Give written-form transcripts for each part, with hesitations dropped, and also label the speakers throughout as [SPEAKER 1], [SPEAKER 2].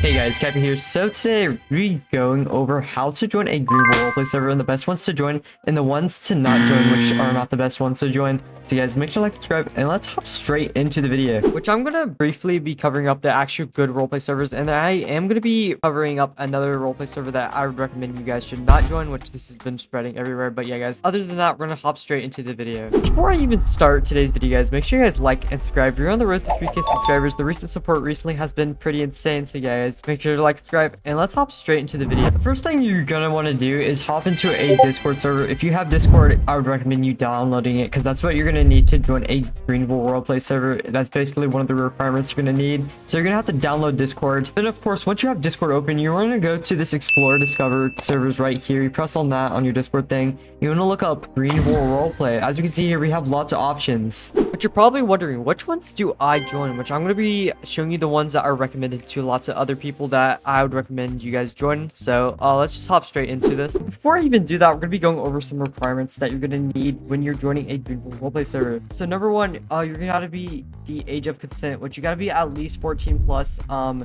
[SPEAKER 1] Hey guys, Cappy here. So today we're going over how to join a Greenville Roleplay server and the best ones to join and the ones to not join, which are not the best ones to join. So guys, make sure to like, subscribe, and let's hop straight into the video, which I'm going to briefly be covering up the actual good roleplay servers, and I am going to be covering up another roleplay server that I would recommend you guys should not join, which this has been spreading everywhere. But yeah guys, other than that, we're going to hop straight into the video. Before I even start today's video guys, make sure you guys like and subscribe. We're on the road to 3K subscribers. The recent support recently has been pretty insane, so guys, make sure to like, subscribe, and let's hop straight into the video. The first thing you're gonna want to do is hop into a Discord server. If you have Discord, I would recommend you downloading it because that's what you're gonna need to join a Greenville Roleplay server. That's basically one of the requirements you're gonna need. So you're gonna have to download Discord. Then of course, once you have Discord open, you're gonna go to this Explore Discover servers right here. You press on that on your Discord thing. You want to look up Greenville Roleplay. As you can see here, we have lots of options. But you're probably wondering, which ones do I join? Which I'm going to be showing you the ones that are recommended to lots of other people that I would recommend you guys join. So let's just hop straight into this. Before I even do that, we're going to be going over some requirements that you're going to need when you're joining a Greenville Roleplay server. So number one, you're going to have to be the age of consent, which you got to be at least 14 plus.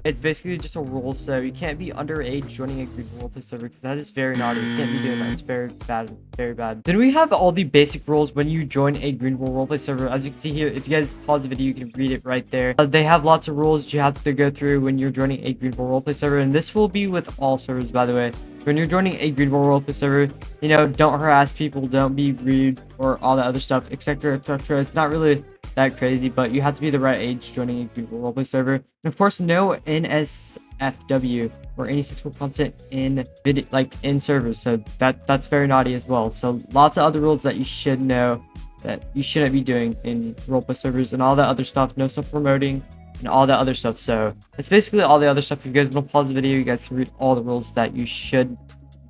[SPEAKER 1] It's basically just a rule, so you can't be underage joining a Greenville Roleplay server because that is very naughty. You can't be doing that. It's very bad. Very bad. Then we have all the basic rules when you join a Greenville Roleplay server. As you can see here, if you guys pause the video, you can read it right there. They have lots of rules you have to go through when you're joining a Greenville Roleplay server, and this will be with all servers, by the way. When you're joining a Greenville Roleplay server, you know, don't harass people, don't be rude, or all that other stuff, etc., etc. It's not really that crazy, but you have to be the right age joining a Greenville Roleplay server. And of course, no NSFW or any sexual content in video, like in servers. So that's very naughty as well. So lots of other rules that you should know that you shouldn't be doing in roleplay servers, and all that other stuff. No self promoting and all that other stuff. So it's basically all the other stuff. If you guys want to pause the video, you guys can read all the rules that you should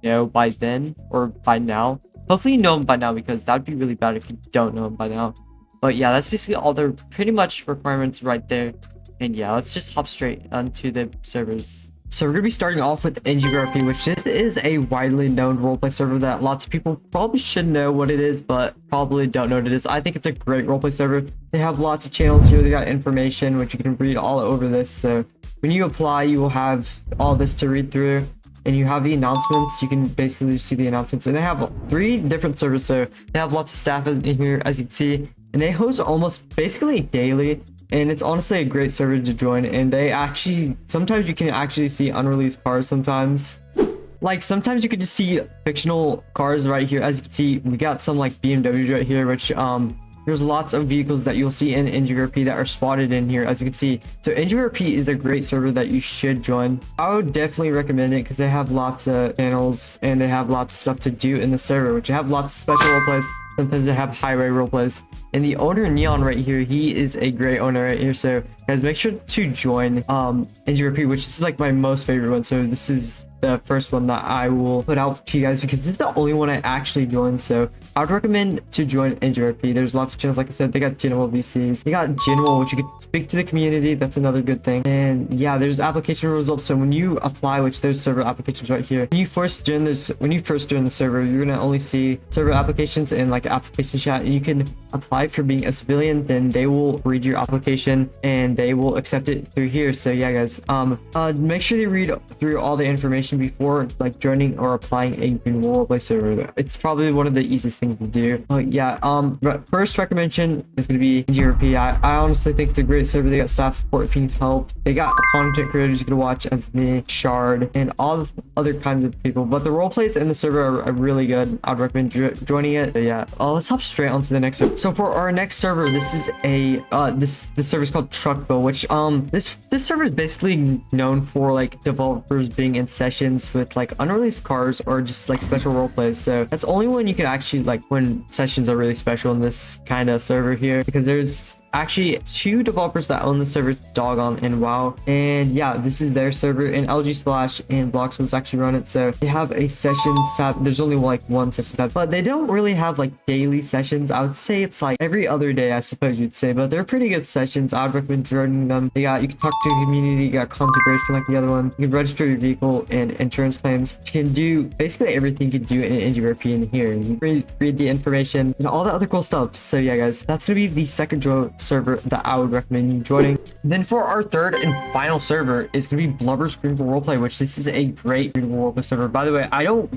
[SPEAKER 1] know by then or by now. Hopefully you know them by now, because that would be really bad if you don't know them by now. But yeah, that's basically all the pretty much requirements right there. And yeah, let's just hop straight onto the servers. So we're going to be starting off with NGVRP, which this is a widely known roleplay server that lots of people probably should know what it is, but probably don't know what it is. I think it's a great roleplay server. They have lots of channels here. They got information, which you can read all over this. So when you apply, you will have all this to read through. And you have the announcements. You can basically just see the announcements. And they have 3 different servers. So they have lots of staff in here, as you can see. And they host almost basically daily. And it's honestly a great server to join. And they actually, sometimes you can actually see unreleased cars sometimes. Like sometimes you could just see fictional cars right here. As you can see, we got some like BMWs right here, which there's lots of vehicles that you'll see in NGVRP that are spotted in here, as you can see. So NGVRP is a great server that you should join. I would definitely recommend it because they have lots of channels and they have lots of stuff to do in the server, which have lots of special roleplays. Sometimes they have highway roleplays. And the owner, Neon, right here, he is a great owner right here. So guys, make sure to join NGVRP, which is like my most favorite one. So this is the first one that I will put out to you guys because this is the only one I actually joined. So I would recommend to join NGVRP. There's lots of channels, like I said. They got general VCs. They got general, which you could speak to the community. That's another good thing. And yeah, there's application results. So when you apply, which there's server applications right here. When you first join the server, you're gonna only see server applications and like application chat. And you can apply for being a civilian. Then they will read your application and they will accept it through here. So yeah, guys, make sure you read through all the information before like joining or applying a Greenville Roleplay server. It's probably one of the easiest things to do. But yeah, first recommendation is going to be NGVRP. I honestly think it's a great server. They got staff support if you need help. They got content creators you can watch as me, Shard, and all the other kinds of people. But the roleplays in the server are really good. I'd recommend joining it. But yeah, let's hop straight onto the next server. So for our next server, this is a this server is called Truckville, which this server is basically known for like developers being in sessions with like unreleased cars or just like special roleplays. So that's only when you can actually like when sessions are really special in this kind of server here, because there's actually 2 developers that own the servers, Dogon and WoW. And yeah, this is their server, and LG Splash and Bloxwoods actually run it. So they have a sessions tab. There's only like 1 session tab, but they don't really have like daily sessions. I would say it's like every other day, I suppose you'd say, but they're pretty good sessions. I would recommend joining them. You can talk to the community, you got content creation like the other one. You can register your vehicle and insurance claims. You can do basically everything you can do in NGVRP in here. You can read the information and all the other cool stuff. So yeah, guys, that's gonna be the second server that I would recommend you joining. Then for our third and final server is going to be Blubber's Greenville Roleplay, which this is a great Greenville Roleplay server. By the way, I don't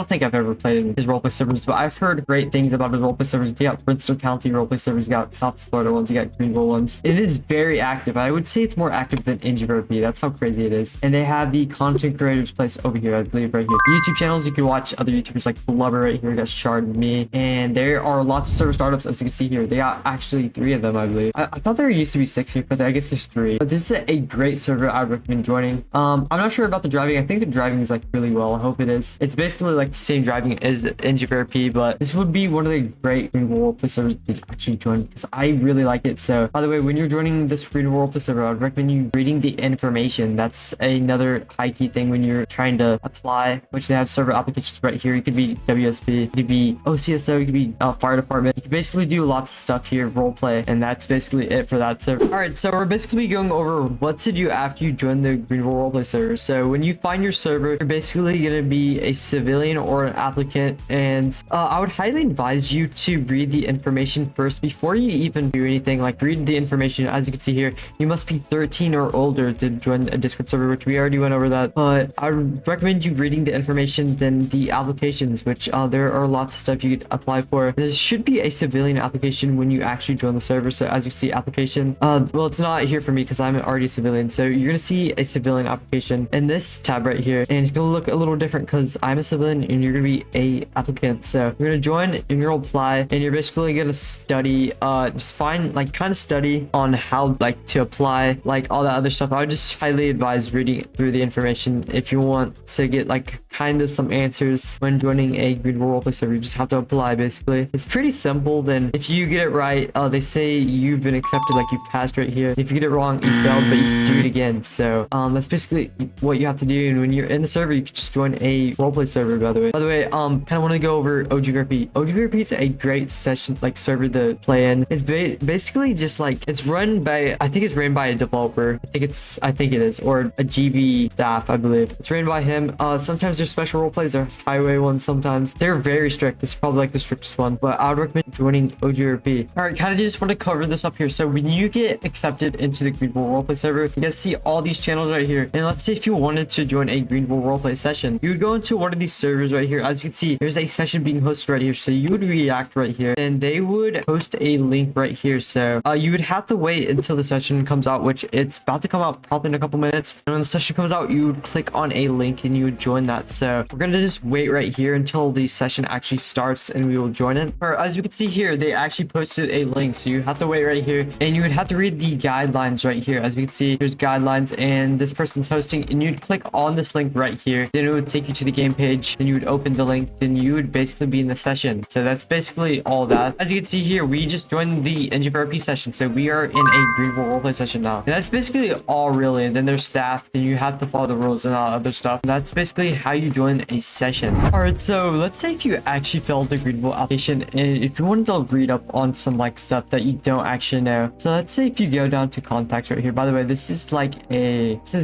[SPEAKER 1] think I've ever played in his roleplay servers, but I've heard great things about his roleplay servers. You got Bristol County roleplay servers, you got South Florida ones, you got Greenville ones. It is very active. I would say it's more active than NGVRP. That's how crazy it is. And they have the content creators place over here, I believe, right here. YouTube channels, you can watch other YouTubers like Blubber right here. You got Shard, me, and there are lots of server startups, as you can see here. They got actually 3 of them, I believe. I thought there used to be 6 here, but I guess there's 3. But this is a great server I would recommend joining. I'm not sure about the driving. I think the driving is like really well. I hope it is. It's basically like the same driving as NGVRP, but this would be one of the great Greenville Roleplay servers to actually join because I really like it. So, by the way, when you're joining this Greenville Roleplay server, I would recommend you reading the information. That's another high key thing when you're trying to apply, which they have server applications right here. You could be WSP, you could be OCSO, you could be fire department. You can basically do lots of stuff here, roleplay, and that's basically it for that server. All right, so we're basically going over what to do after you join the Greenville Roleplay server. So when you find your server, you're basically going to be a civilian or an applicant, and I would highly advise you to read the information first before you even do anything. Like, read the information. As you can see here, you must be 13 or older to join a Discord server, which we already went over that, but I would recommend you reading the information, then the applications, which there are lots of stuff you could apply for. This should be a civilian application when you actually join the server. So as you see, application, well, it's not here for me because I'm already a civilian. So you're gonna see a civilian application in this tab right here, and it's gonna look a little different because I'm a civilian and you're gonna be a applicant. So you're gonna join and you're gonna apply, and you're basically gonna study, just find, like, kind of study on how, like, to apply, like all that other stuff. I would just highly advise reading through the information if you want to get like kind of some answers when joining a Greenville Roleplay server. You just have to apply. Basically, it's pretty simple. Then if you get it right, they say you've been accepted, like you passed right here. If you get it wrong, you failed, but you can do it again. So that's basically what you have to do. And when you're in the server, you can just join a roleplay server. By the way, kind of want to go over OGVRP. OGVRP is a great session, like, server to play in. It's basically just like, it's run by, I think it's ran by a developer. I think it is, or a GB staff, I believe. It's ran by him. Sometimes there's special roleplays, there's highway ones. Sometimes they're very strict. This is probably like the strictest one, but I would recommend joining OGVRP. All right, kind of just want to cover this up here. So when you get accepted into the Greenville Roleplay server, you guys see all these channels right here. And let's say if you wanted to join a Greenville Roleplay session, you would go into one of these servers right here. As you can see, there's a session being hosted right here. So you would react right here, and they would post a link right here. So you would have to wait until the session comes out, which it's about to come out probably in a couple minutes. And when the session comes out, you would click on a link and you would join that. So we're gonna just wait right here until the session actually starts and we will join it. Or as you can see here, they actually posted a link, so you have to wait right here, and you would have to read the guidelines right here. As you can see, there's guidelines, and this person's hosting, and you'd click on this link right here. Then it would take you to the game page, then you would open the link, then you would basically be in the session. So that's basically all that. As you can see here, we just joined the NGVRP session, so we are in a Greenville Roleplay session now. And that's basically all, really. And then there's staff, then you have to follow the rules and all other stuff. And that's basically how you join a session. All right, so let's say if you actually filled the Greenville application, and if you wanted to read up on some like stuff that you don't actually know. So let's say if you go down to contacts right here. By the way, this is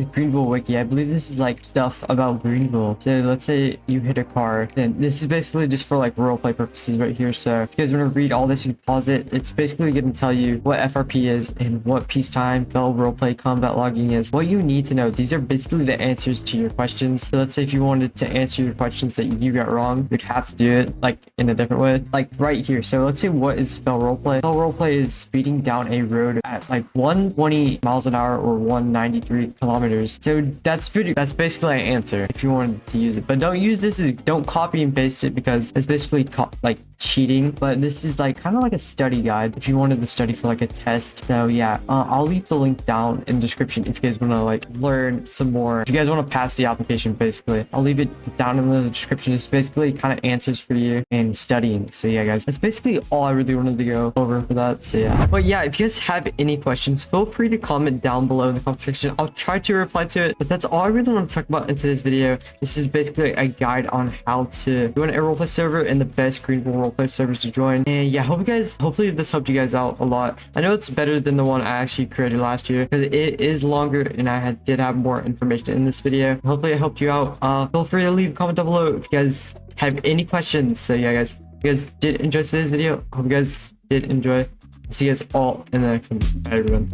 [SPEAKER 1] Greenville Wiki. I believe this is like stuff about Greenville. So let's say you hit a car, then this is basically just for like roleplay purposes right here. So if you guys want to read all this, you pause it. It's basically going to tell you what FRP is and what peacetime, fel roleplay, combat logging is. What you need to know. These are basically the answers to your questions. So let's say if you wanted to answer your questions that you got wrong, you'd have to do it like in a different way, like right here. So let's say, what is fel roleplay? Fel roleplay is speeding down a road at like 120 miles an hour or 193 kilometers. So that's basically an answer if you wanted to use it. But don't use this, don't copy and paste it, because it's basically like cheating. But this is like kind of like a study guide if you wanted to study for like a test. So yeah, I'll leave the link down in the description if you guys want to like learn some more. If you guys want to pass the application, basically I'll leave it down in the description. It's basically kind of answers for you and studying. So yeah, guys, that's basically all I really wanted to go over for that. So yeah, but yeah, if you guys have any questions, feel free to comment down below in the comment section. I'll try to reply to it. But that's all I really want to talk about in today's video. This is basically a guide on how to join a roleplay server and the best Greenville roleplay servers to join. And yeah, hopefully this helped you guys out a lot. I know it's better than the one I actually created last year because it is longer and I did have more information in this video. Hopefully I helped you out. Feel free to leave a comment down below if you guys have any questions. So yeah, guys, if you guys did enjoy today's video, hope you guys did enjoy. See you guys all in the next one. Bye, everyone.